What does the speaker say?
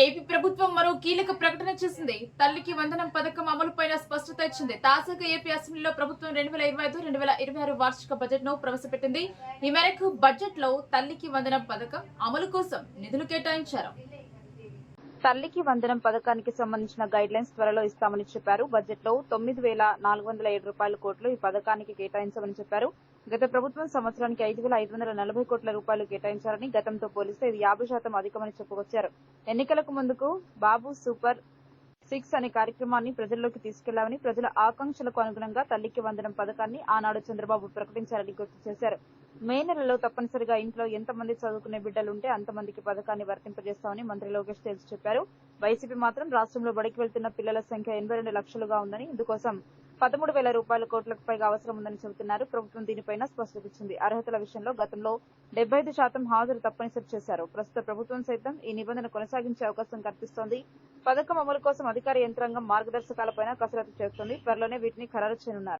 AP ప్రభుత్వం మరో కీలక ప్రకటన చేసింది. తల్లికి వందనం పథకం అమలుపైన స్పష్టత ఇచ్చింది. తాజాగా ఏపీ అసెంబ్లీలో ప్రభుత్వం 2025-2026 వార్షిక బడ్జెట్ ను ప్రవేశపెట్టింది. ఈ మేరకు బడ్జెట్ లో తల్లికి వందనం పథకం అమలు కోసం నిధులు కేటాయించారు. తల్లికి వందనం పథకానికి సంబంధించిన గైడ్ లైన్స్ త్వరలో ఇస్తామని చెప్పారు. బడ్జెట్ లో 9,407 కోట్లు ఈ పథకానికి కేటాయించామని చెప్పారు. గత ప్రభుత్వం సంవత్సరానికి 5,540 కోట్ల రూపాయలు కేటాయించారని, గతంతో పోలిస్తే ఇది 50% అధికమని చెప్పుకొచ్చారు. ఎన్నికలకు ముందుకు బాబు సూపర్ 6 అనే కార్యక్రమాన్ని ప్రజల్లోకి తీసుకెళ్లామని, ప్రజల ఆకాంక్షలకు అనుగుణంగా తల్లికి వందనం పథకాన్ని ఆనాడు చంద్రబాబు ప్రకటించారని గుర్తు చేశారు. మే నెలలో తప్పనిసరిగా ఇంట్లో ఎంతమంది చదువుకునే బిడ్డలుంటే అంతమందికి పథకాన్ని వర్తింపజేస్తామని మంత్రి లోకేష్ తేల్చి చెప్పారు. వైసీపీ మాత్రం రాష్ట్రంలో బడికి వెళ్తున్న పిల్లల సంఖ్య 82 లక్షలుగా ఉందని, ఇందుకోసం 13,000 కోట్లకు పైగా అవసరం ఉందని చెబుతున్నారు. ప్రభుత్వం దీనిపైన స్పష్టత ఇచ్చింది. అర్హతల విషయంలో గతంలో 75% హాజరు తప్పనిసరి చేశారు. ప్రస్తుత ప్రభుత్వం సైతం ఈ నిబంధన కొనసాగించే అవకాశం కనిపిస్తోంది. పథకం అమలు కోసం అధికార యంత్రాంగం మార్గదర్శకాలపైన కసరత్తు చేస్తోంది. త్వరలోనే వీటిని ఖరారు చేయనున్నారు.